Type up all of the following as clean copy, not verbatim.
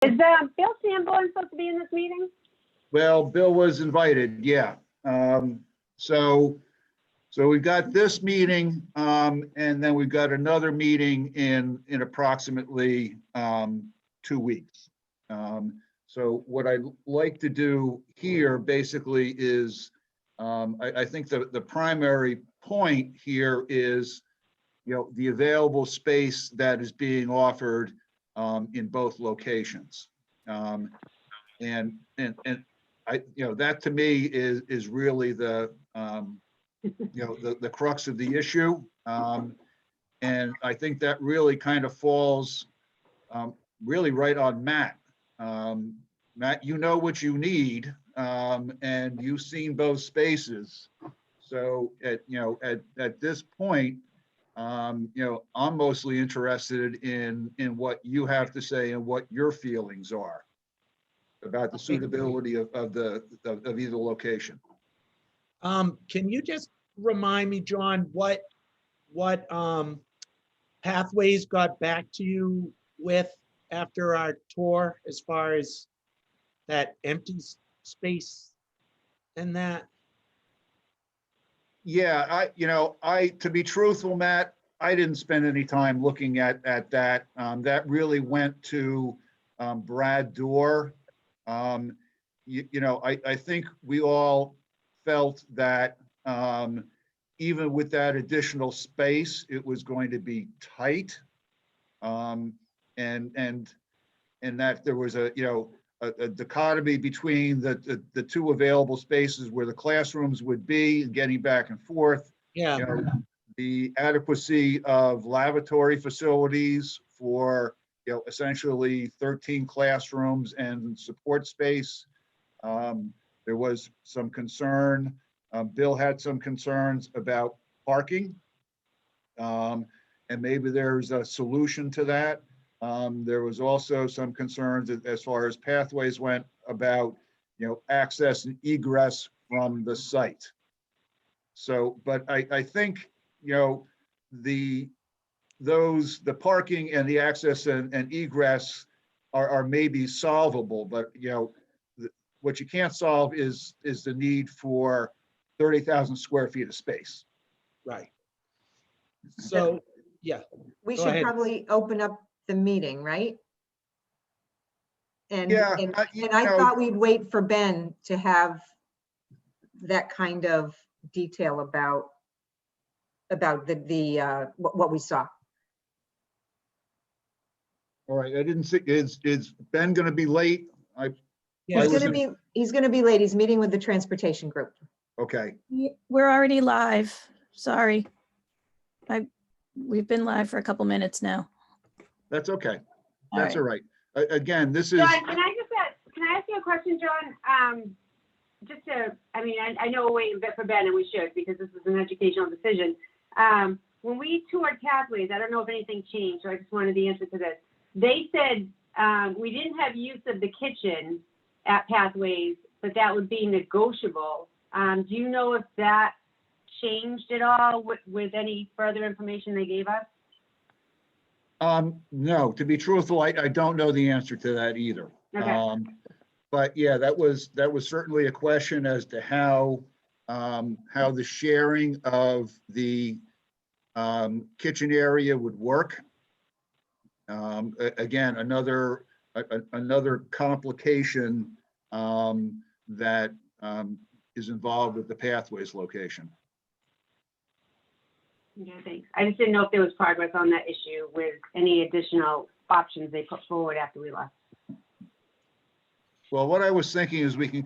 Is Bill Sanborn supposed to be in this meeting? Well, Bill was invited, yeah. So we've got this meeting, and then we've got another meeting in approximately 2 weeks. So what I'd like to do here basically is, I think the primary point here is, the available space that is being offered in both locations. And I, that to me is really the crux of the issue. And I think that really kind of falls really right on Matt. Matt, you know what you need, and you've seen both spaces. So at this point, I'm mostly interested in what you have to say and what your feelings are about the suitability of either location. Can you just remind me, John, what Pathways got back to you with after our tour, as far as that empty space and that? Yeah, to be truthful, Matt, I didn't spend any time looking at that. That really went to Brad Dorr. I think we all felt that even with that additional space, it was going to be tight, and that there was a dichotomy between the two available spaces where the classrooms would be, and getting back and forth. Yeah. The adequacy of lavatory facilities for essentially 13 classrooms and support space. There was some concern. Bill had some concerns about parking, and maybe there's a solution to that. There was also some concerns as far as Pathways went about, access and egress from the site. So, but I think, the parking and the access and egress are maybe solvable, but what you can't solve is the need for 30,000 square feet of space. Right. So, yeah. We Go should ahead. probably open up the meeting, right? And, Yeah, and I thought we'd wait for Ben to have that kind of detail about what we saw. All right, I didn't see, is Ben gonna be late? Yeah, He's gonna be late. He's meeting with the transportation group. Okay, We're already live. Sorry. We've been live for a couple minutes now. that's okay. All That's right. all right. Again, this is, John, can I ask you a question, John? I know we're waiting a bit for Ben, and we should, because this is an educational decision. When we toured Pathways, I don't know if anything changed, so I just wanted the answer to this. They said we didn't have use of the kitchen at Pathways, but that would be negotiable. Do you know if that changed at all with any further information they gave us? no, to be truthful, I don't know the answer to that either. Okay. But yeah, that was certainly a question as to how the sharing of the kitchen area would work. Again, another complication that is involved with the Pathways location. Okay, thanks. I just didn't know if there was progress on that issue with any additional options they put forward after we left. Well, what I was thinking is we can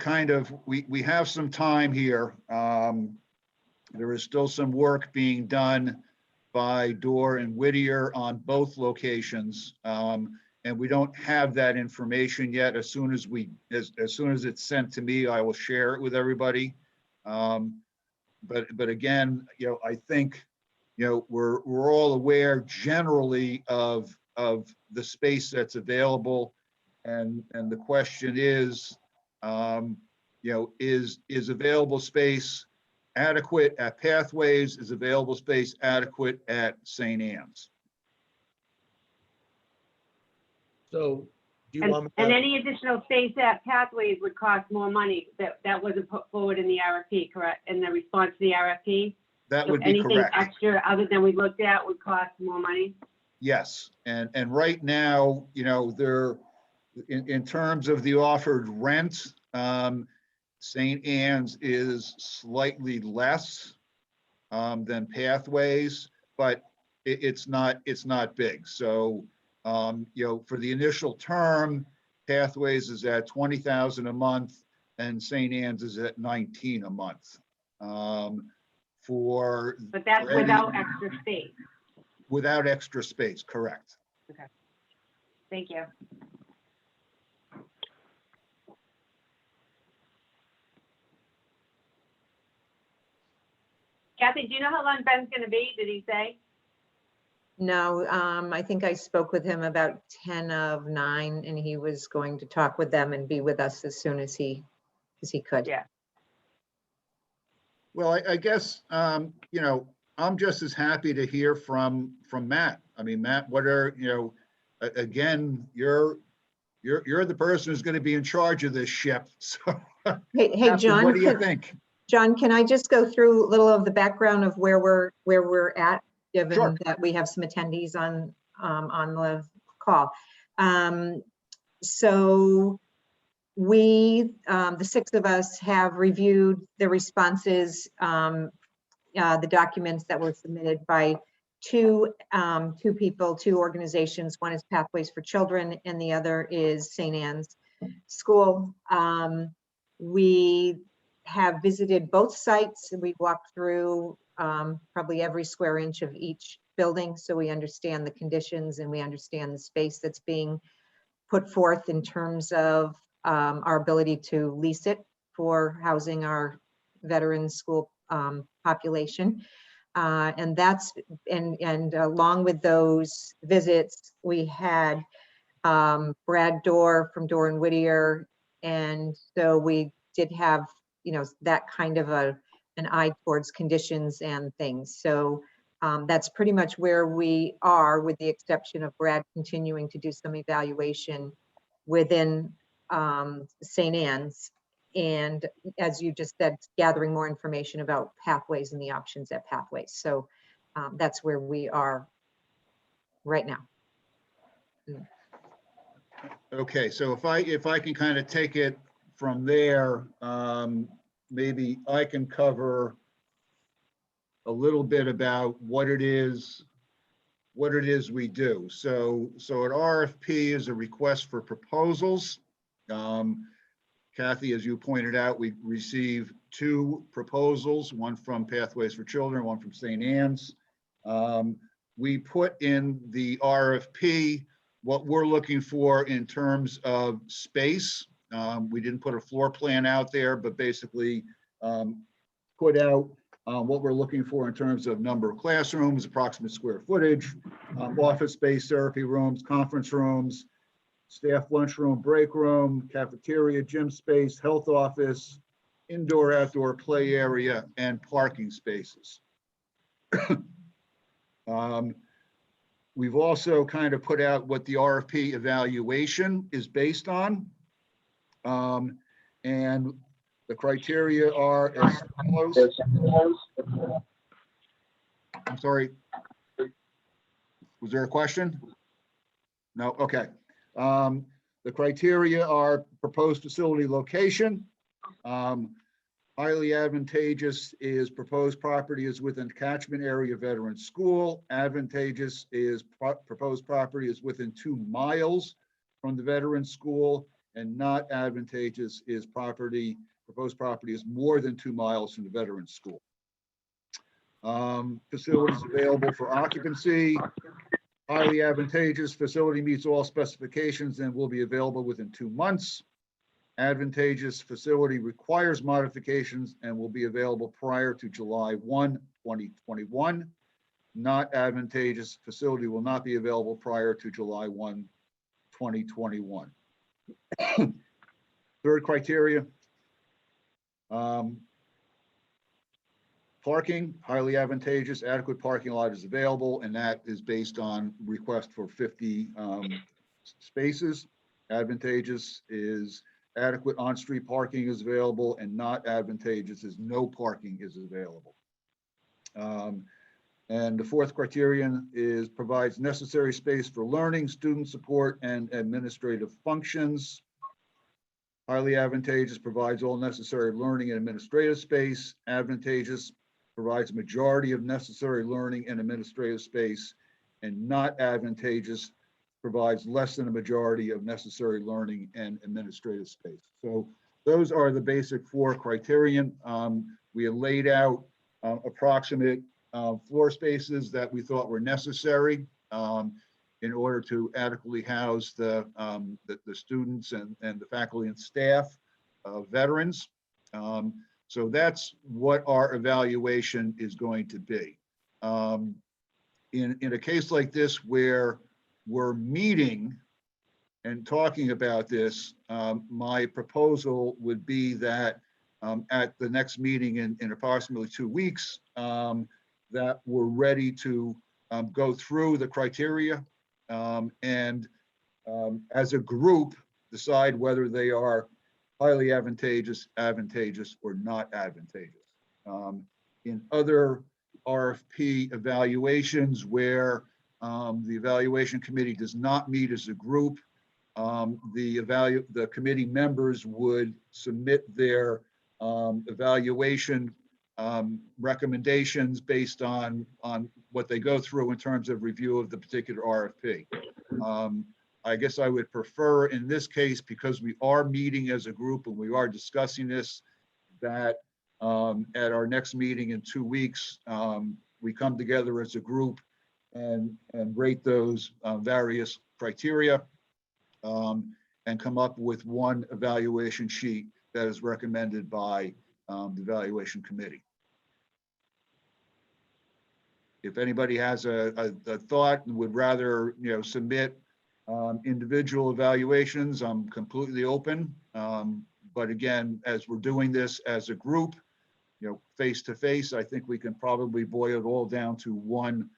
we have some time here. There is still some work being done by Dorr and Whittier on both locations. And we don't have that information yet. As soon as it's sent to me, I will share it with everybody. But again, I think, we're all aware generally of the space that's available. And the question is, is available space adequate at Pathways? Is available space adequate at St. Anne's? So Do you And, want me and to- any additional space at Pathways would cost more money. That wasn't put forward in the RFP, correct? In the response to the RFP? That So would be anything correct. extra other than we looked at would cost more money? Yes, and right now, you know, there, in terms of the offered rent, St. Anne's is slightly less than Pathways, but it's not big. So, you know, for the initial term, Pathways is at 20,000 a month and St. Anne's is at 19 a month. For But that's for any- without extra space. Without extra space, correct. Thank you. Kathy, do you know how long Ben's gonna be? Did he say? No, I think I spoke with him about 10 of 9 and he was going to talk with them and be with us as soon as he could. Yeah. Well, I guess, you know, I'm just as happy to hear from Matt. I mean, Matt, what are, you know, again, you're the person who's going to be in charge of this ship. So, Hey, Captain, John, what do you think? John, can I just go through a little of the background of where we're at, Sure. given that we have some attendees on the call? So we, the 6 of us, have reviewed the responses, the documents that were submitted by two people, 2 organizations. One is Pathways for Children and the other is St. Anne's School. We have visited both sites. We walked through probably every square inch of each building, so we understand the conditions and we understand the space that's being put forth in terms of our ability to lease it for housing our veteran school population. And that's, and along with those visits, we had Brad Dorr from Dorr and Whittier. And so we did have, you know, that kind of an eye towards conditions and things. So that's pretty much where we are, with the exception of Brad continuing to do some evaluation within St. Anne's. And as you just said, gathering more information about Pathways and the options at Pathways. So that's where we are right now. Okay, so if I can kind of take it from there, maybe I can cover a little bit about what it is we do. So an RFP is a request for proposals. Kathy, as you pointed out, we received 2 proposals, one from Pathways for Children, one from St. Anne's. We put in the RFP what we're looking for in terms of space. We didn't put a floor plan out there, but basically put out what we're looking for in terms of number of classrooms, approximate square footage, office space, therapy rooms, conference rooms, staff lunchroom, break room, cafeteria, gym space, health office, indoor, outdoor play area, and parking spaces. We've also kind of put out what the RFP evaluation is based on. And the criteria are as follows. I'm sorry. Was there a question? No, okay. The criteria are proposed facility location. Highly advantageous is proposed property is within catchment area veteran school. Advantageous is proposed property is within 2 miles from the veteran school, and not advantageous is proposed property is more than 2 miles from the veteran school. Facilities available for occupancy. Highly advantageous facility meets all specifications and will be available within 2 months. Advantageous facility requires modifications and will be available prior to July 1, 2021. Not advantageous facility will not be available prior to July 1, 2021. Third criteria. Parking, highly advantageous, adequate parking lot is available, and that is based on request for 50 spaces. Advantageous is adequate on-street parking is available, and not advantageous is no parking is available. And the fourth criterion is provides necessary space for learning, student support, and administrative functions. Highly advantageous provides all necessary learning and administrative space. Advantageous provides majority of necessary learning and administrative space. And not advantageous provides less than a majority of necessary learning and administrative space. So those are the basic four criterion. We have laid out approximate floor spaces that we thought were necessary in order to adequately house the students and the faculty and staff, veterans. So that's what our evaluation is going to be. In a case like this where we're meeting and talking about this, my proposal would be that at the next meeting in approximately 2 weeks, that we're ready to go through the criteria and as a group decide whether they are highly advantageous, or not advantageous. In other RFP evaluations where the evaluation committee does not meet as a group, the committee members would submit their evaluation recommendations based on what they go through in terms of review of the particular RFP. I guess I would prefer in this case, because we are meeting as a group and we are discussing this, that at our next meeting in 2 weeks, we come together as a group and rate those various criteria and come up with one evaluation sheet that is recommended by the evaluation committee. If anybody has a thought and would rather, submit individual evaluations, I'm completely open. But again, as we're doing this as a group, face to face, I think we can probably boil it all down to one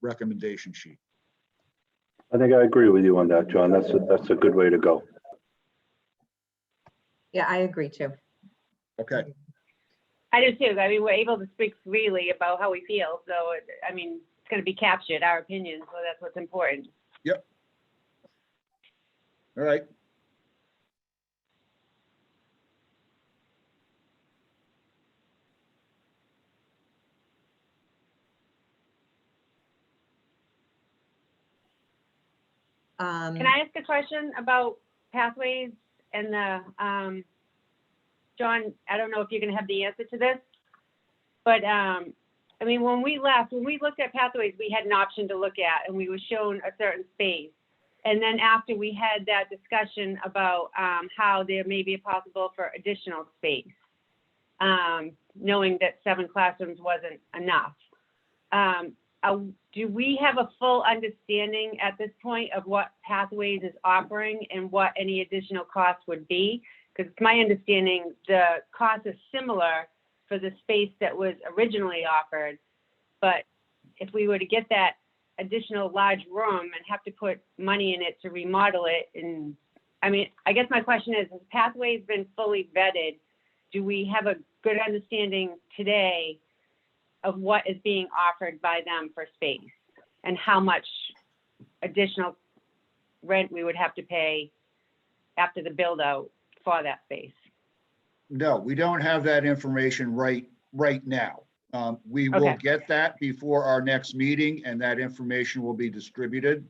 recommendation sheet. I think I agree with you on that, John. That's a good way to go. Yeah, I agree too. Okay. I do too. I mean, we're able to speak freely about how we feel. So, I mean, it's going to be captured, our opinion. So that's what's important. Yep. All right. Can I ask a question about pathways and the, John, I don't know if you're going to have the answer to this, but I mean, when we looked at pathways, we had an option to look at and we were shown a certain space. And then after we had that discussion about how there may be a possible for additional space, knowing that 7 classrooms wasn't enough. Do we have a full understanding at this point of what Pathways is offering and what any additional costs would be? Because it's my understanding the cost is similar for the space that was originally offered. But if we were to get that additional large room and have to put money in it to remodel it, and I mean, I guess my question is, has Pathways been fully vetted? Do we have a good understanding today of what is being offered by them for space and how much additional rent we would have to pay after the build out for that space? No, we don't have that information right now. We will get that before our next meeting and that information will be distributed.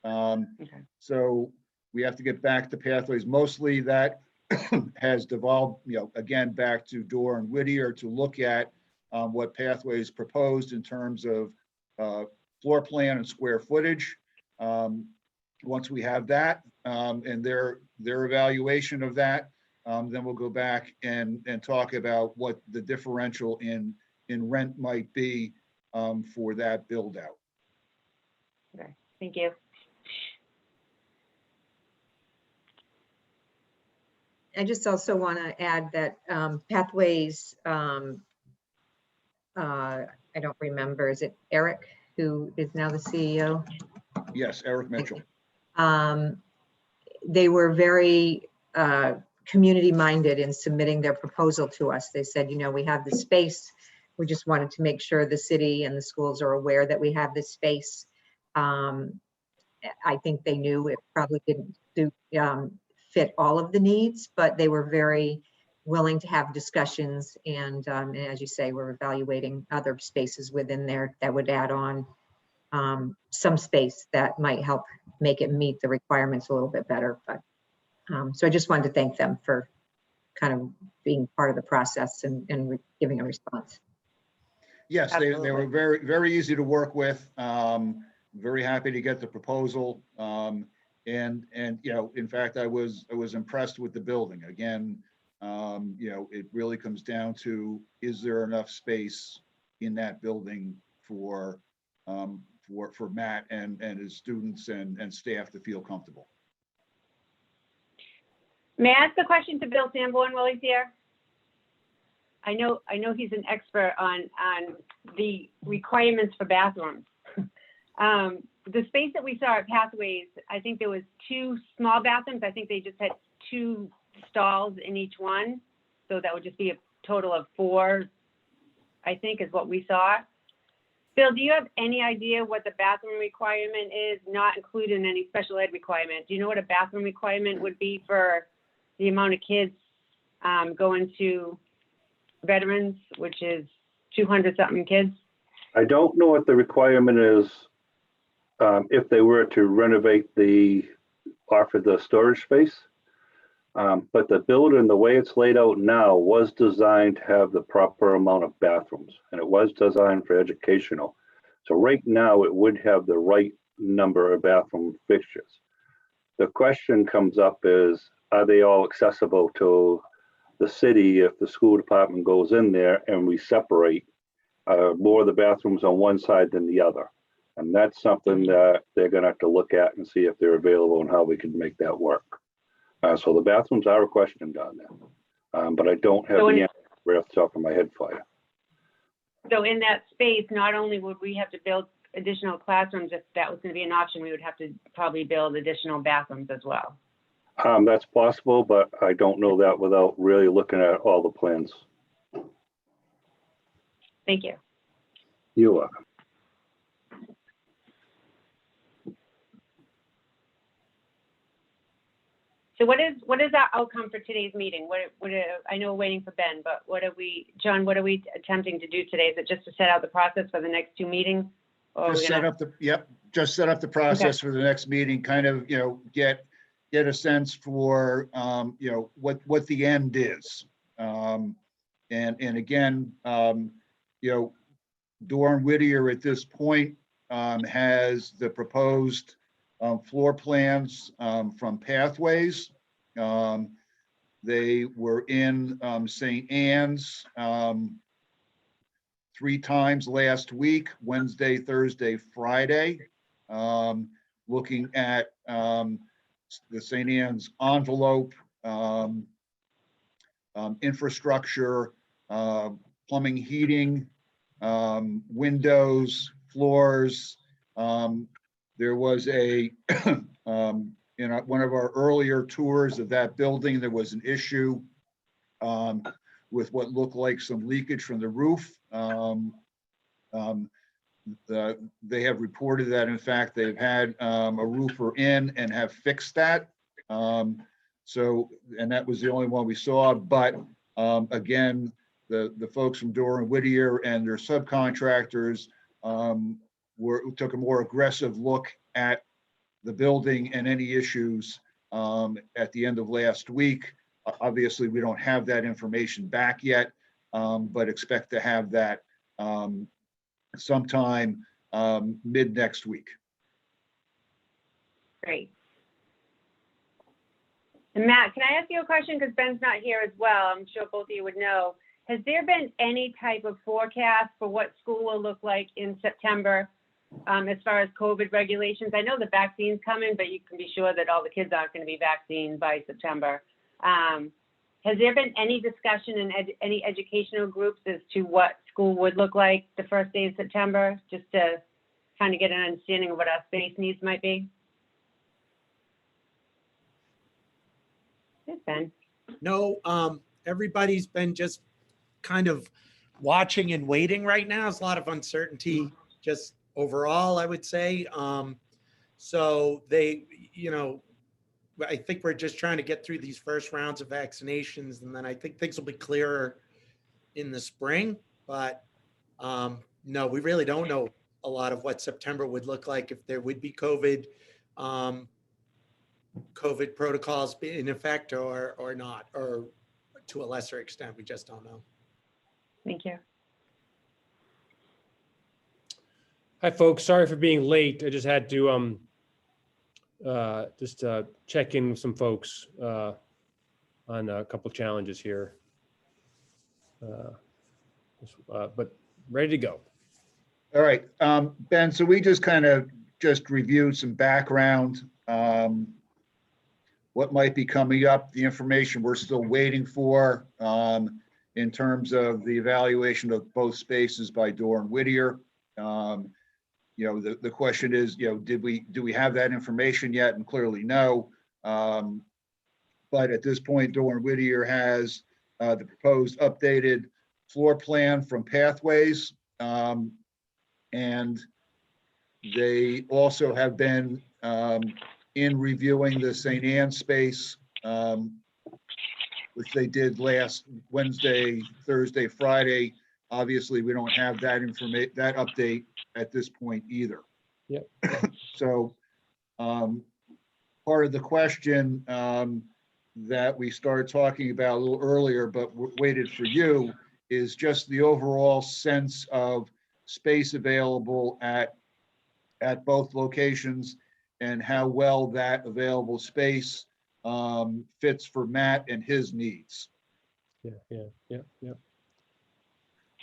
So we have to get back to Pathways. Mostly that has devolved, again, back to Dorr and Whittier to look at what Pathways proposed in terms of floor plan and square footage. Once we have that and their evaluation of that, then we'll go back and talk about what the differential in rent might be for that build out. Okay, thank you. I just also want to add that Pathways, I don't remember, is it Eric, who is now the CEO? Yes, Eric Mitchell. they were very community-minded in submitting their proposal to us. They said, you know, we have the space. We just wanted to make sure the city and the schools are aware that we have this space. I think they knew it probably didn't fit all of the needs, but they were very willing to have discussions. And as you say, we're evaluating other spaces within there that would add on some space that might help make it meet the requirements a little bit better. But so I just wanted to thank them for kind of being part of the process and giving a response. Yes, they were Absolutely. very, very easy to work with. Very happy to get the proposal. And you know, in fact, I was impressed with the building. Again, you know, it really comes down to, is there enough space in that building for Matt and his students and staff to feel comfortable? May I ask a question to Bill Sanborn while he's here? I know he's an expert on the requirements for bathrooms. The space that we saw at Pathways, I think there was 2 small bathrooms. I think they just had 2 stalls in each one. So that would just be a total of 4, I think, is what we saw. Bill, do you have any idea what the bathroom requirement is, not including any special ed requirement? Do you know what a bathroom requirement would be for the amount of kids going to veterans, which is 200 something kids? I don't know what the requirement is if they were to renovate offer the storage space. But the building, the way it's laid out now, was designed to have the proper amount of bathrooms, and it was designed for educational. So right now it would have the right number of bathroom fixtures. The question comes up is, are they all accessible to the city if the school department goes in there and we separate more of the bathrooms on one side than the other? And that's something that they're gonna have to look at and see if they're available and how we can make that work. So the bathrooms are a question down there, but I don't have the answer right off the top of my head for you. So in that space, not only would we have to build additional classrooms, if that was gonna be an option, we would have to probably build additional bathrooms as well. That's possible, but I don't know that without really looking at all the plans. Thank you. You're welcome. So what is our outcome for today's meeting? I know we're waiting for Ben, but John, what are we attempting to do today? Is it just to set out the process for the next 2 meetings? Or Just set up the process for the next meeting, kind of, you know, get a sense for, you know, what the end is. And again, you know, Doran Whittier at this point has the proposed floor plans from Pathways. They were in St. Anne's 3 times last week, Wednesday, Thursday, Friday, looking at the St. Anne's envelope, infrastructure, plumbing, heating, windows, floors. There was a, in one of our earlier tours of that building, there was an issue with what looked like some leakage from the roof. They have reported that, in fact, they've had a roofer in and have fixed that. So, and that was the only one we saw. But again, the folks from Doran Whittier and their subcontractors took a more aggressive look at the building and any issues at the end of last week. Obviously, we don't have that information back yet, but expect to have that sometime mid next week. Great. And Matt, can I ask you a question? Because Ben's not here as well. I'm sure both of you would know. Has there been any type of forecast for what school will look like in September as far as COVID regulations? I know the vaccine's coming, but you can be sure that all the kids aren't going to be vaccinated by September. Has there been any discussion in any educational groups as to what school would look like the first day of September, just to kind of get an understanding of what our space needs might be? Yes, Ben. No, everybody's been just kind of watching and waiting right now. There's a lot of uncertainty just overall, I would say. So they, I think we're just trying to get through these first rounds of vaccinations, and then I think things will be clearer in the spring. But no, we really don't know a lot of what September would look like, if there would be COVID protocols in effect or not, or to a lesser extent. We just don't know. Thank you. Hi, folks. Sorry for being late. I just had to check in with some folks on a couple challenges here. But ready to go. All right, Ben, so we just reviewed some background, what might be coming up, the information we're still waiting for in terms of the evaluation of both spaces by Dorr and Whittier. The question is, do we have that information yet? And clearly no. But at this point, Dorr and Whittier has the proposed updated floor plan from Pathways. And they also have been in reviewing the St. Anne's space, which they did last Wednesday, Thursday, Friday. Obviously, we don't have that update at this point either. Yep. So part of the question that we started talking about a little earlier, but waited for you, is just the overall sense of space available at both locations and how well that available space fits for Matt and his needs. Yeah.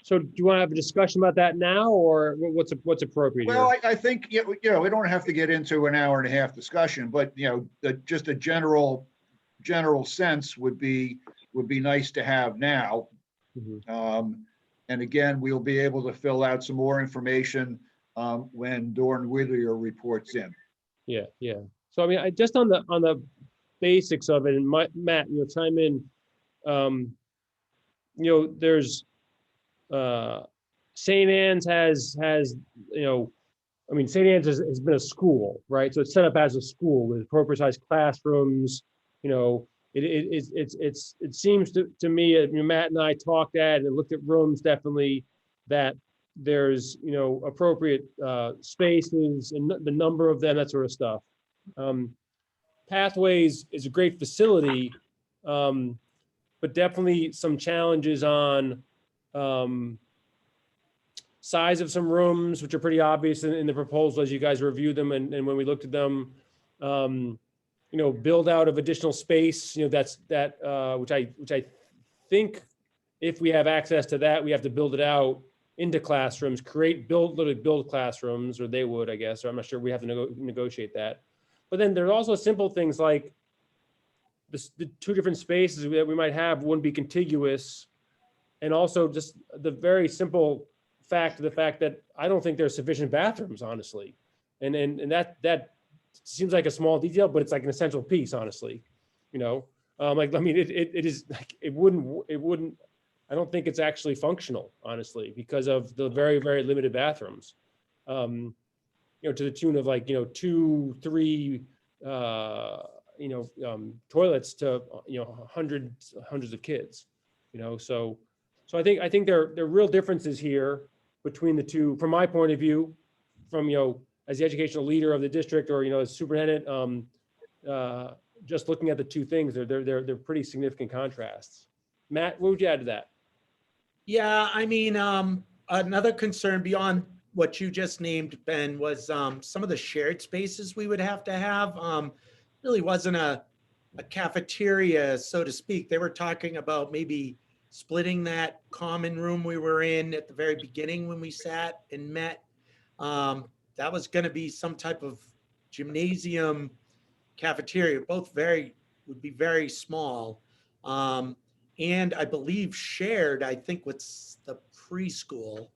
So do you want to have a discussion about that now, or what's appropriate here? Well, I think, we don't have to get into an hour and a half discussion, but, just a general sense would be nice to have now. Mhm. And again, we'll be able to fill out some more information when Dorr and Whittier reports in. Yeah. So I mean, just on the basics of it, and Matt, chime in. There's St. Anne's has St. Anne's has been a school, right? So it's set up as a school with appropriate sized classrooms. It seems to me, Matt and I talked at and looked at rooms, definitely, that there's appropriate spaces and the number of them, that sort of stuff. Pathways is a great facility, but definitely some challenges on size of some rooms, which are pretty obvious in the proposal as you guys review them, and when we looked at them. Build out of additional space, which I think if we have access to that, we have to build it out into classrooms, literally build classrooms, or they would, I guess, or I'm not sure, we have to negotiate that. But then there's also simple things like the two different spaces that we might have wouldn't be contiguous. And also just the very simple fact that I don't think there's sufficient bathrooms, honestly. And that seems like a small detail, but it's like an essential piece, honestly. It is like, it wouldn't, I don't think it's actually functional, honestly, because of the very, very limited bathrooms. To the tune of 2, 3, toilets to, hundreds of kids, so I think there are real differences here between the two, from my point of view, from, as the educational leader of the district, or, as superintendent, just looking at the two things, they're pretty significant contrasts. Matt, what would you add to that? Yeah, another concern beyond what you just named, Ben, was some of the shared spaces we would have to have. Really wasn't a cafeteria, so to speak. They were talking about maybe splitting that common room we were in at the very beginning when we sat and met. That was going to be some type of gymnasium cafeteria, both would be very small. And I believe shared, I think, with the preschool.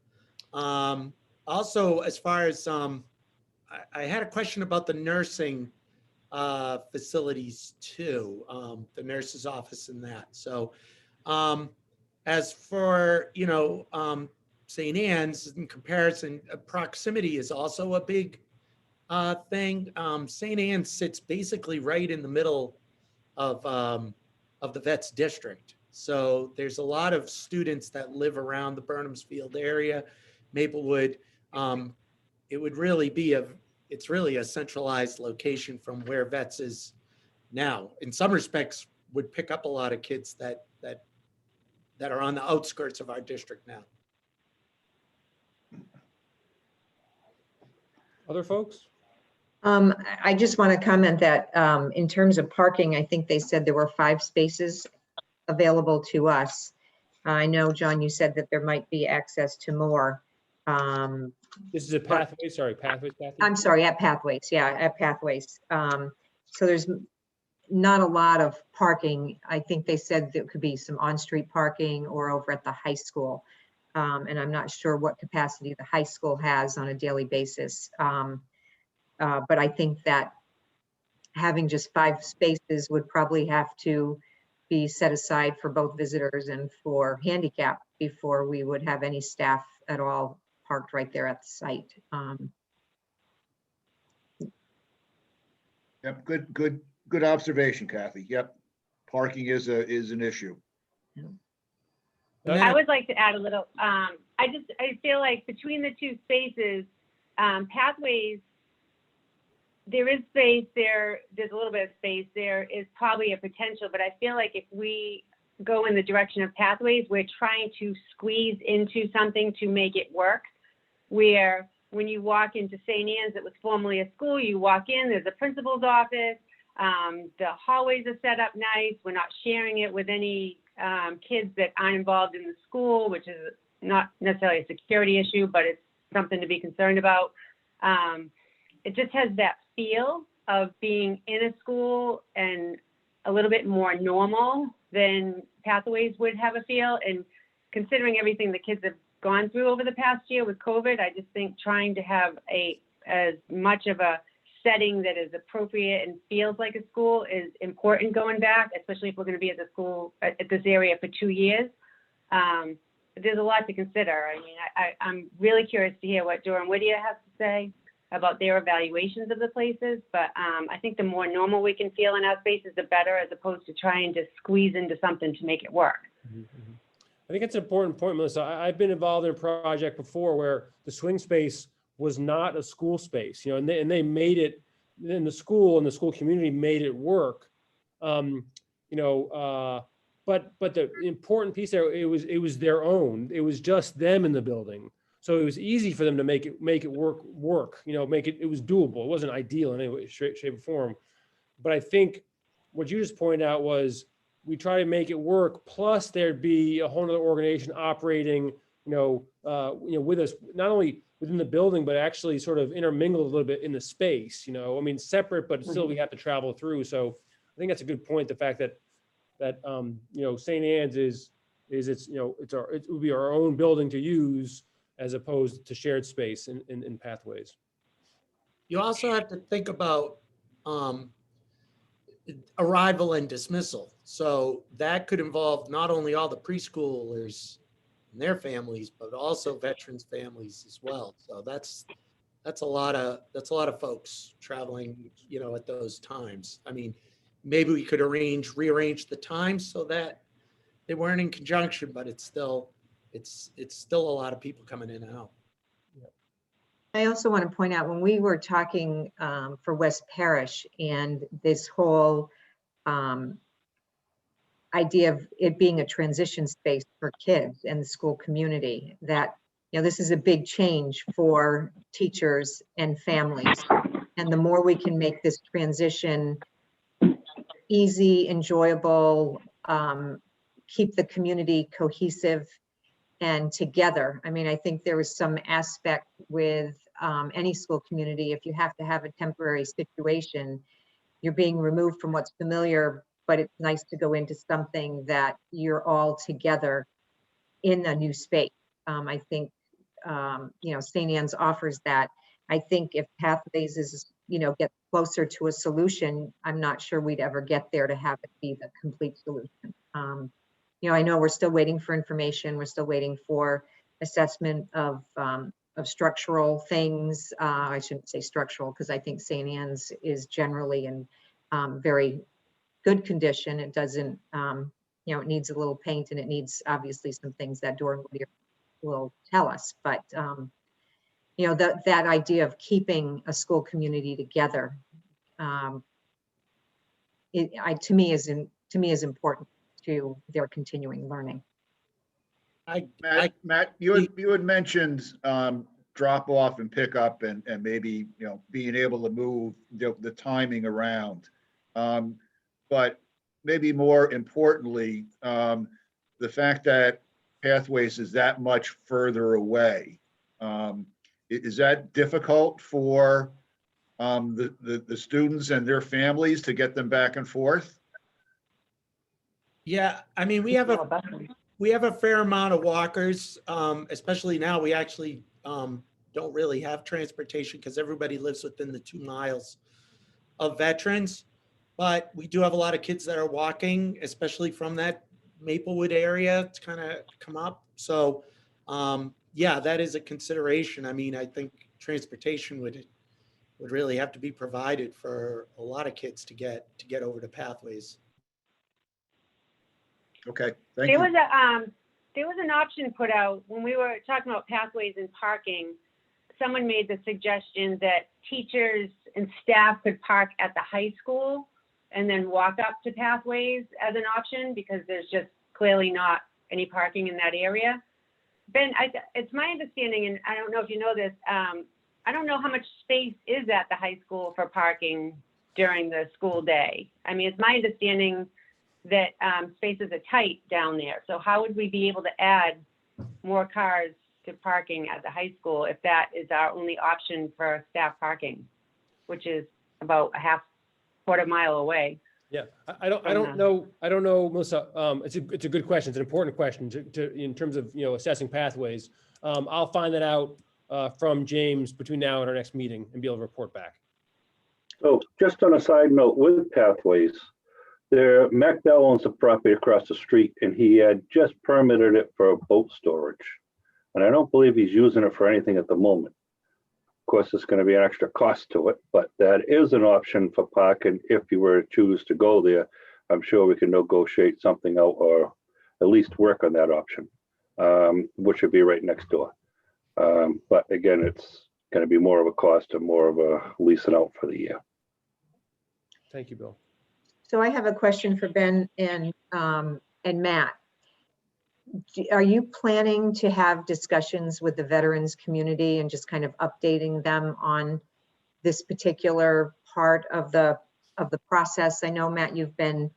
Also, as far as, I had a question about the nursing facilities too, the nurse's office and that. So as for, St. Anne's in comparison, proximity is also a big thing. St. Anne's sits basically right in the middle of the Vets district. So there's a lot of students that live around the Burnhamsfield area, Maplewood. It would really be it's really a centralized location from where Vets is now. In some respects, would pick up a lot of kids that are on the outskirts of our district now. Other folks? I just want to comment that in terms of parking, I think they said there were 5 spaces available to us. I know, John, you said that there might be access to more. This is a pathway, sorry, Pathways, Kathy? I'm sorry, at Pathways, yeah, at Pathways. So there's not a lot of parking. I think they said there could be some on-street parking or over at the high school. And I'm not sure what capacity the high school has on a daily basis. But I think that having just 5 spaces would probably have to be set aside for both visitors and for handicap before we would have any staff at all parked right there at the site. Yep, good observation, Kathy. Yep. Parking is an issue. I would like to add a little, I feel like between the 2 spaces, Pathways, there is space there, there's a little bit of space, there is probably a potential, but I feel like if we go in the direction of Pathways, we're trying to squeeze into something to make it work, where when you walk into St. Anne's, it was formerly a school, you walk in, there's a principal's office, the hallways are set up nice, we're not sharing it with any kids that aren't involved in the school, which is not necessarily a security issue, but it's something to be concerned about. It just has that feel of being in a school and a little bit more normal than Pathways would have a feel. And considering everything the kids have gone through over the past year with COVID, I just think trying to have as much of a setting that is appropriate and feels like a school is important going back, especially if we're going to be at the school at this area for 2 years. There's a lot to consider. I mean, I'm really curious to hear what Durham Whittier has to say about their evaluations of the places, but I think the more normal we can feel in our spaces, the better, as opposed to trying to squeeze into something to make it work. I think it's an important point, Melissa. I've been involved in a project before where the swing space was not a school space, and they made it, in the school and the school community made it work. But the important piece there, it was their own. It was just them in the building. So it was easy for them to make it work, it was doable. It wasn't ideal in any way, shape, or form. But I think what you just pointed out was we try to make it work. Plus there'd be a whole other organization operating, with us, not only within the building, but actually sort of intermingled a little bit in the space, separate, but still we have to travel through. So I think that's a good point. The fact that St. Anne's it would be our own building to use, as opposed to shared space in Pathways. You also have to think about arrival and dismissal. So that could involve not only all the preschoolers and their families, but also veterans' families as well. So that's a lot of folks traveling, at those times. I mean, maybe we could rearrange the times so that they weren't in conjunction, but it's still a lot of people coming in and out. I also want to point out, when we were talking for West Parish and this whole idea of it being a transition space for kids and the school community, that, this is a big change for teachers and families. And the more we can make this transition easy, enjoyable, keep the community cohesive and together. I mean, I think there was some aspect with any school community, if you have to have a temporary situation, you're being removed from what's familiar, but it's nice to go into something that you're all together in a new space. I think, St. Anne's offers that. I think if Pathways is get closer to a solution, I'm not sure we'd ever get there to have it be the complete solution. I know we're still waiting for information. We're still waiting for assessment of structural things. I shouldn't say structural because I think St. Anne's is generally in very good condition. It doesn't, it needs a little paint and it needs obviously some things that Dora will tell us. But, that idea of keeping a school community together, to me is important to their continuing learning. Matt, you had mentioned drop off and pick up and maybe, being able to move the timing around. But maybe more importantly, the fact that Pathways is that much further away. Is that difficult for the students and their families to get them back and forth? Yeah, I mean, we have a fair amount of walkers, especially now. We actually don't really have transportation because everybody lives within the 2 miles of Veterans. But we do have a lot of kids that are walking, especially from that Maplewood area to kind of come up. So yeah, that is a consideration. I mean, I think transportation would really have to be provided for a lot of kids to get over to Pathways. Okay, thank There you. was an option put out when we were talking about pathways and parking. Someone made the suggestion that teachers and staff could park at the high school and then walk up to Pathways as an option because there's just clearly not any parking in that area. Ben, it's my understanding, and I don't know if you know this, I don't know how much space is at the high school for parking during the school day. I mean, it's my understanding that spaces are tight down there. So how would we be able to add more cars to parking at the high school if that is our only option for staff parking, which is about a quarter mile away? Yeah, I don't know, Melissa. It's a good question. It's an important question in terms of assessing pathways. I'll find that out from James between now and our next meeting and be able to report back. Oh, just on a side note with Pathways, Mac Bell owns the property across the street and he had just permitted it for boat storage. And I don't believe he's using it for anything at the moment. Of course, it's going to be an extra cost to it, but that is an option for parking if you were to choose to go there. I'm sure we can negotiate something out or at least work on that option, which would be right next door. But again, it's going to be more of a cost and more of a leasing out for the year. Thank you, Bill. So I have a question for Ben and Matt. Are you planning to have discussions with the veterans community and just kind of updating them on this particular part of the process? I know, Matt, you've been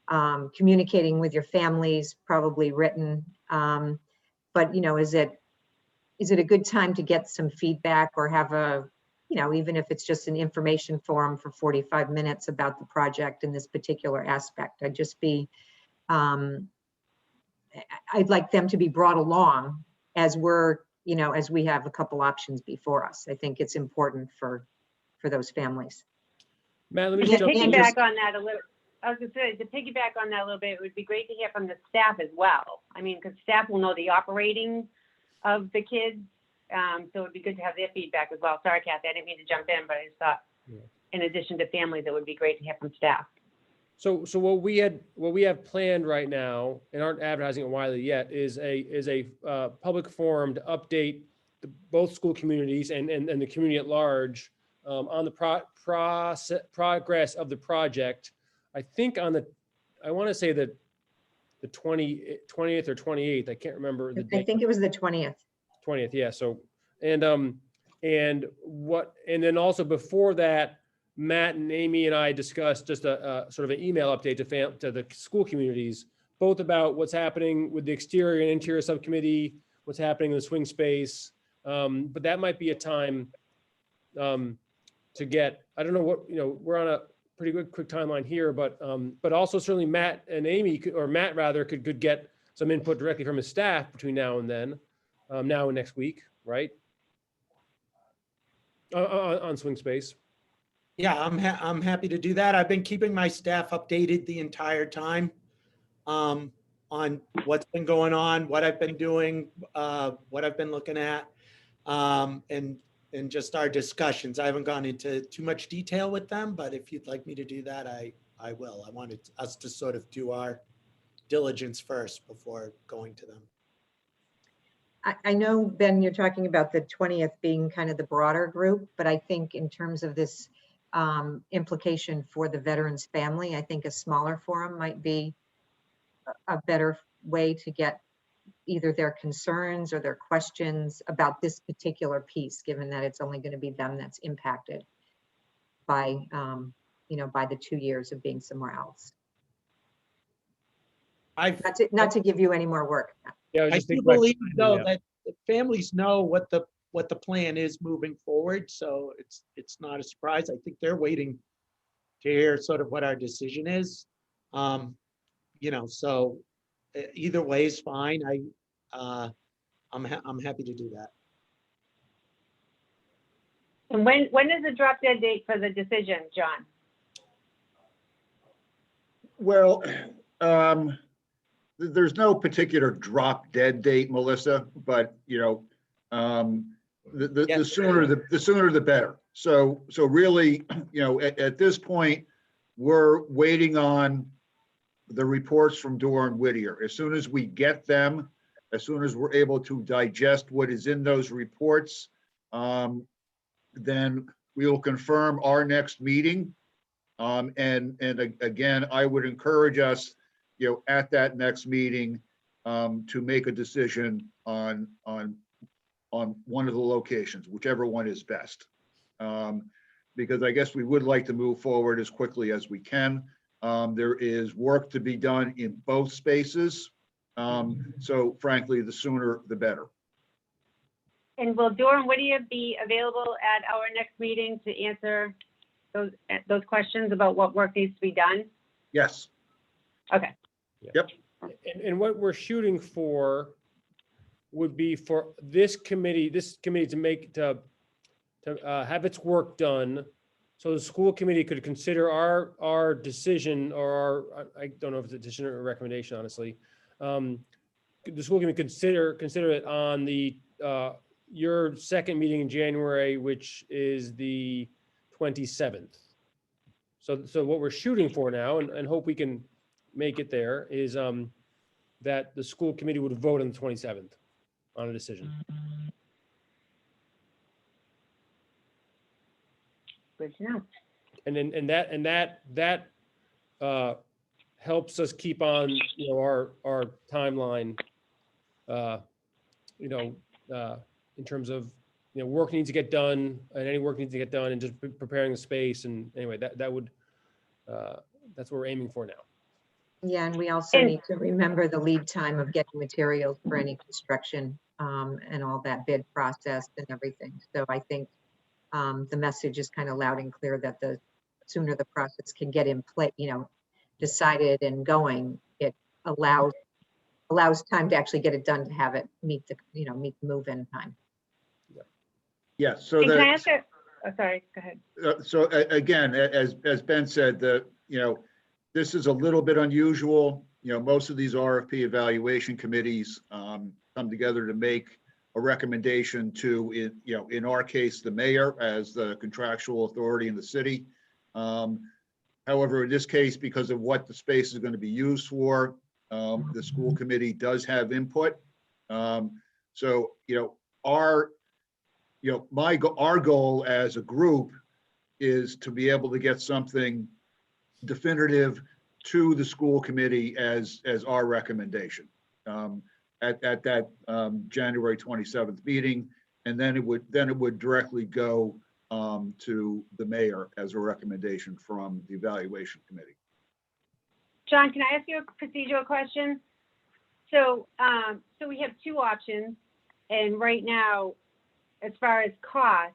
communicating with your families, probably written, but is it a good time to get some feedback or have even if it's just an information forum for 45 minutes about the project in this particular aspect? I'd like them to be brought along as as we have a couple options before us. I think it's important for those families. Matt, let me To just piggyback on that a little, I was going to say, to piggyback on that a little bit, it would be great to hear from the staff as well. I mean, because staff will know the operating of the kids. So it'd be good to have their feedback as well. Sorry, Kathy, I didn't mean to jump in, but I just thought in addition to families, it would be great to hear from staff. So what we have planned right now and aren't advertising it widely yet is a public forum to update both school communities and the community at large on the progress of the project. I think I want to say that the 20th or 28th. I can't remember the date. I think it was the 20th. 20th, yeah. So and then also before that, Matt and Amy and I discussed just a sort of an email update to the school communities, both about what's happening with the exterior and interior subcommittee, what's happening in the swing space. But that might be a time to get. I don't know what we're on a pretty good quick timeline here, but also certainly Matt and Amy or Matt rather could get some input directly from his staff between now and then, now and next week, right? On swing space. Yeah, I'm happy to do that. I've been keeping my staff updated the entire time on what's been going on, what I've been doing, what I've been looking at, and just our discussions. I haven't gone into too much detail with them, but if you'd like me to do that, I will. I wanted us to sort of do our diligence first before going to them. I know, Ben, you're talking about the 20th being kind of the broader group, but I think in terms of this implication for the veterans family, I think a smaller forum might be a better way to get either their concerns or their questions about this particular piece, given that it's only going to be them that's impacted by, by the 2 years of being somewhere else. Not to give you any more work. Yeah, I was I just do thinking about- believe though yeah. that the families know what the plan is moving forward, so it's not a surprise. I think they're waiting to hear sort of what our decision is. So either way is fine. I'm happy to do that. And when is the drop dead date for the decision, John? Well, there's no particular drop dead date, Melissa, but the sooner the better. So really, at this point, we're waiting on the reports from Dorr and Whittier. As soon as we get them, as soon as we're able to digest what is in those reports, then we will confirm our next meeting. And again, I would encourage us, at that next meeting, to make a decision on one of the locations, whichever one is best. Because I guess we would like to move forward as quickly as we can. There is work to be done in both spaces. So frankly, the sooner the better. And will Dorr and Whittier be available at our next meeting to answer those questions about what work needs to be done? Yes. Okay. Yep. And what we're shooting for would be for this committee to have its work done. So the school committee could consider our decision, or I don't know if it's a decision or a recommendation, honestly. The school committee consider it on the your second meeting in January, which is the 27th. So what we're shooting for now, and hope we can make it there, is that the school committee would vote on the 27th on a decision. Good to know. And that helps us keep on, our timeline, in terms of, work needs to get done, and any work needs to get done, and just preparing the space. And anyway, that would, that's what we're aiming for now. Yeah, and we also need to remember the lead time of getting materials for any construction and all that bid process and everything. So I think the message is kind of loud and clear that the sooner the process can get in place, decided and going, it allows time to actually get it done, to have it meet the move-in time. Yes. So And can I ask sorry, go ahead. So again, as Ben said, this is a little bit unusual. Most of these RFP evaluation committees come together to make a recommendation to, in our case, the mayor as the contractual authority in the city. However, in this case, because of what the space is going to be used for, the school committee does have input. So, our goal as a group is to be able to get something definitive to the school committee as our recommendation at that January 27th meeting, and then it would directly go to the mayor as a recommendation from the evaluation committee. John, can I ask you a procedural question? So we have two options, and right now, as far as costs,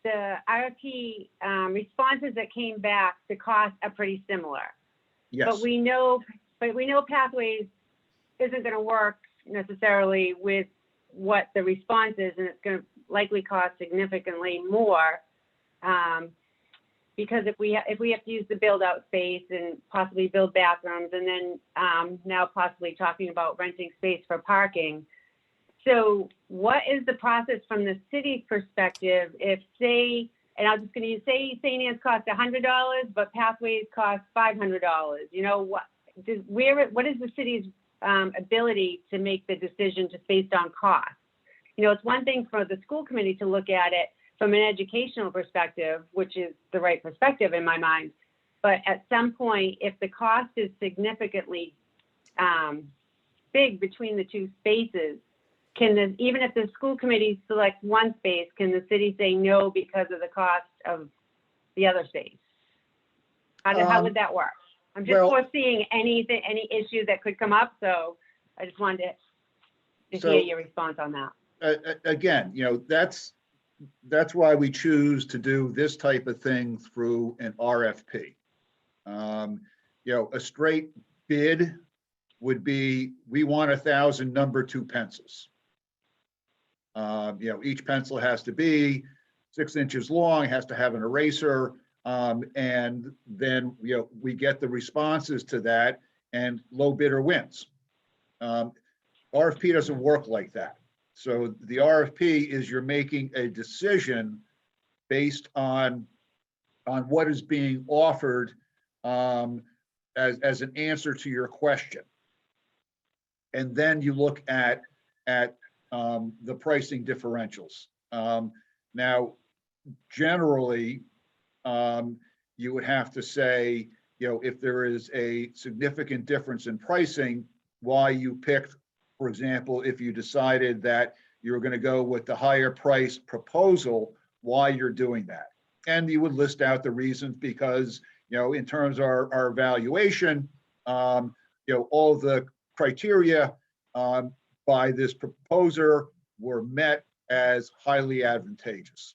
the RFP responses that came back, the costs are pretty similar. Yes. But we know Pathways isn't going to work necessarily with what the response is, and it's going to likely cost significantly more. because if we have to use the build out space and possibly build bathrooms, and then now possibly talking about renting space for parking. So what is the process from the city's perspective if, say, and I'm just going to use, say St. Anne's cost $100, but Pathways cost $500, you know, what is the city's ability to make the decision just based on cost? You know, it's one thing for the school committee to look at it from an educational perspective, which is the right perspective in my mind. But at some point, if the cost is significantly big between the two spaces, even if the school committee selects one space, can the city say no because of the cost of the other space? How would that work? I'm just well- foreseeing any issue that could come up, so I just wanted to So- hear your response on that. Again, you know, that's why we choose to do this type of thing through an RFP. You know, a straight bid would be, we want 1,000 number 2 pencils. You know, each pencil has to be 6 inches long, has to have an eraser, and then, you know, we get the responses to that, and low bidder wins. RFP doesn't work like that. So the RFP is you're making a decision based on what is being offered as an answer to your question. And then you look at the pricing differentials. Now, generally, you would have to say, you know, if there is a significant difference in pricing, why you picked, for example, if you decided that you're going to go with the higher price proposal, why you're doing that. And you would list out the reasons because, you know, in terms of our evaluation, you know, all the criteria by this proposer were met as highly advantageous.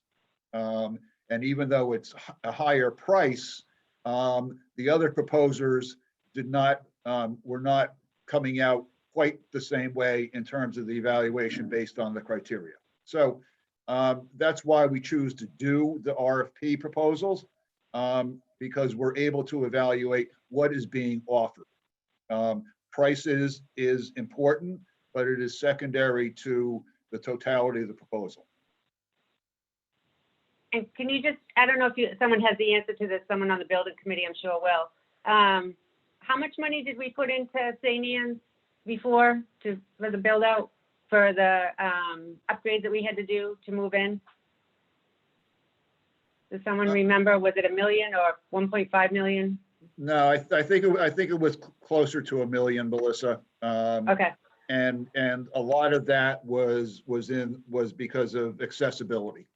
And even though it's a higher price, the other proposers were not coming out quite the same way in terms of the evaluation based on the criteria. So that's why we choose to do the RFP proposals, because we're able to evaluate what is being offered. Prices is important, but it is secondary to the totality of the proposal. And can you just, I don't know if someone has the answer to this, someone on the building committee, I'm sure will. How much money did we put into St. Anne's before for the build out, for the upgrades that we had to do to move in? Does someone remember, was it $1 million or 1.5 million? No, I think it was closer to $1 million, Melissa. Okay, And a lot of that was because of accessibility.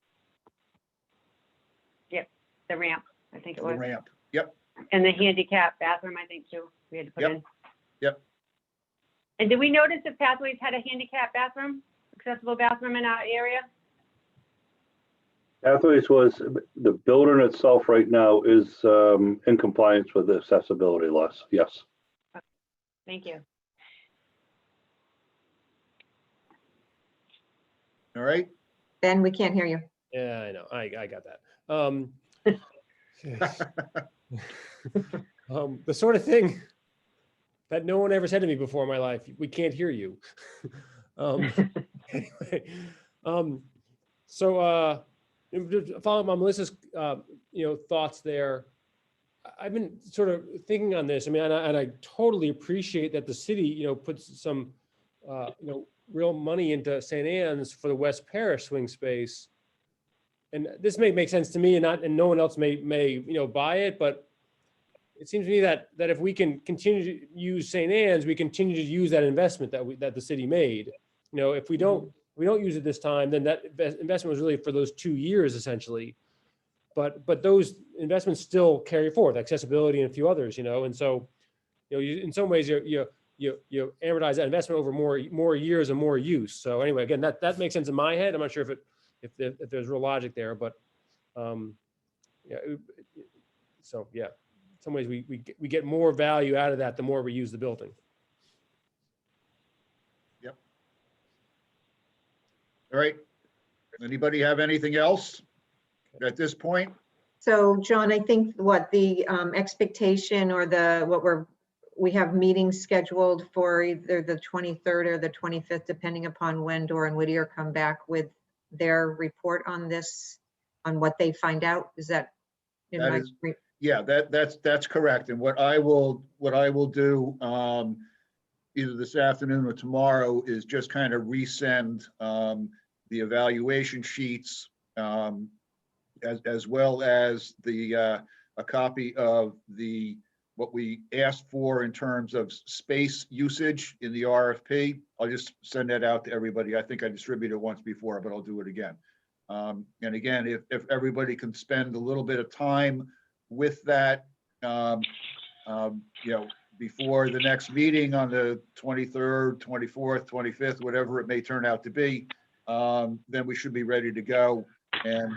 the ramp, I think it The was. ramp. Yep. And the handicap bathroom, I think, too, we had to put Yep. in. Yep. And did we notice if Pathways had a handicap bathroom, accessible bathroom in our area? Pathways was, the building itself right now is in compliance with the accessibility laws, yes. Thank you. All right. Ben, we can't hear you. Yeah, I know. I got that. The sort of thing that no one ever said to me before in my life, we can't hear you. Anyway, so following on Melissa's, thoughts there, I've been sort of thinking on this. I mean, and I totally appreciate that the city, puts some, real money into St. Anne's for the West Parish swing space. And this may make sense to me, and no one else may buy it, but it seems to me that if we can continue to use St. Anne's, we continue to use that investment that the city made. If we don't use it this time, then that investment was really for those 2 years essentially. But those investments still carry forward, accessibility and a few others, and so in some ways you amortize that investment over more years and more use. So anyway, again, that makes sense in my head. I'm not sure if there's real logic there, but in some ways we get more value out of that the more we use the building. Yep. All right. Anybody have anything else at this point? So John, I think what the expectation or we have meetings scheduled for either the 23rd or the 25th, depending upon when Dora and Whittier come back with their report on this, on what they find out. Is that? in That my is- re- Yeah, that's correct. And what I will do, either this afternoon or tomorrow, is just kind of resend the evaluation sheets, as well as a copy of what we asked for in terms of space usage in the RFP. I'll just send that out to everybody. I think I distributed it once before, but I'll do it again. And again, if everybody can spend a little bit of time with that, before the next meeting on the 23rd, 24th, 25th, whatever it may turn out to be, then we should be ready to go and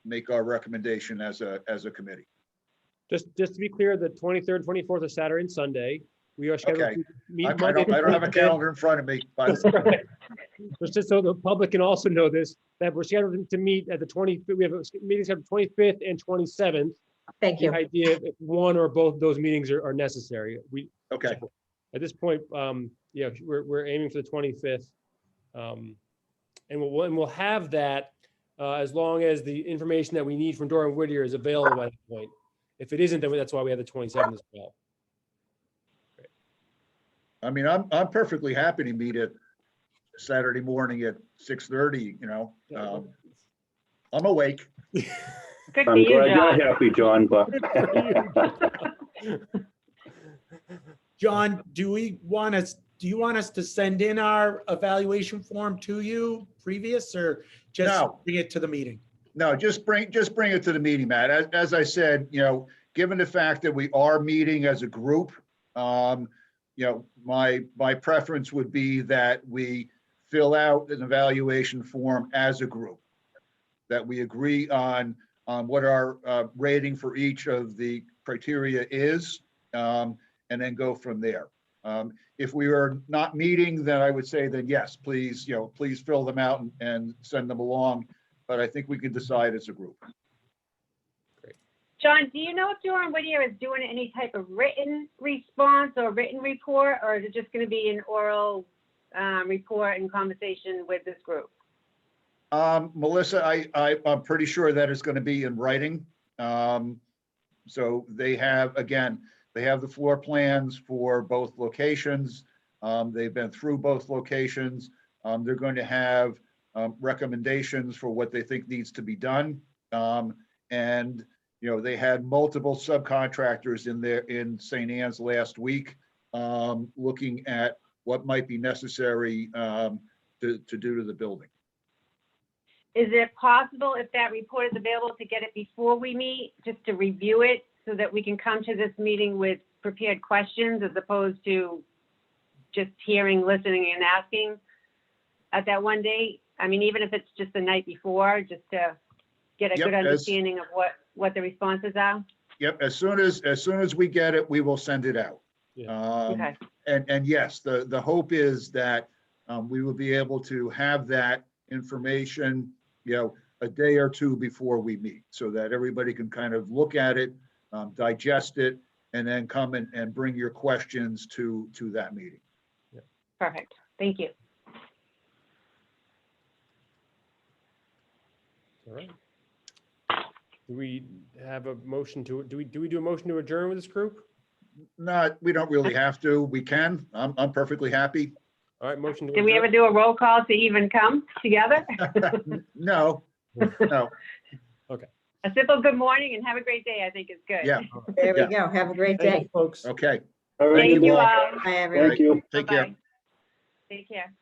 make our recommendation as a committee. Just to be clear, the 23rd, 24th are Saturday and Sunday. We are scheduled Okay. to meet I Monday. don't have a calendar in front of me, but Just so the public can also know this, that we're scheduled to meet at the 20th, we have a meeting scheduled 25th and 27th. Thank you. The idea if one or both of those meetings are necessary. okay. At this point, we're aiming for the 25th. And we'll have that as long as the information that we need from Dora and Whittier is available by that point. If it isn't, then that's why we have the 27th as well. I mean, I'm perfectly happy to meet at Saturday morning at 6:30, I'm awake. Good for I'm you, glad John. you're happy, John, but John, do you want us to send in our evaluation form to you previous or just No. bring it to the meeting? No, just bring it to the meeting, Matt. As I said, given the fact that we are meeting as a group, my preference would be that we fill out an evaluation form as a group, that we agree on what our rating for each of the criteria is, and then go from there. If we are not meeting, then I would say that yes, please fill them out and send them along. But I think we can decide as a group. John, do you know if Dora and Whittier is doing any type of written response or written report, or is it just going to be an oral report and conversation with this group? Melissa, I'm pretty sure that is going to be in writing. So they have the floor plans for both locations. They've been through both locations. They're going to have recommendations for what they think needs to be done. And they had multiple subcontractors in St. Anne's last week, looking at what might be necessary to do to the building. Is it possible, if that report is available, to get it before we meet, just to review it so that we can come to this meeting with prepared questions as opposed to just hearing, listening, and asking at that one date? I mean, even if it's just the night before, just to get a Yep, good understanding of what the responses are? Yep, as soon as we get it, we will send it out. Okay. And yes, the hope is that we will be able to have that information, a day or two before we meet, so that everybody can kind of look at it, digest it, and then come and bring your questions to that meeting. Perfect. Thank you. All right. Do we have a motion do we do a motion to adjourn with this group? We don't really have to. We can. I'm perfectly happy. All right, motion to Did we adjourn. ever do a roll call to even come together? No. A simple good morning and have a great day, I think is good. Yeah. There we go. Have a great Thank day. you, folks. Okay. all right, Thank you you all. all. Bye, everyone. thank you. Take care. Bye-bye. Take care.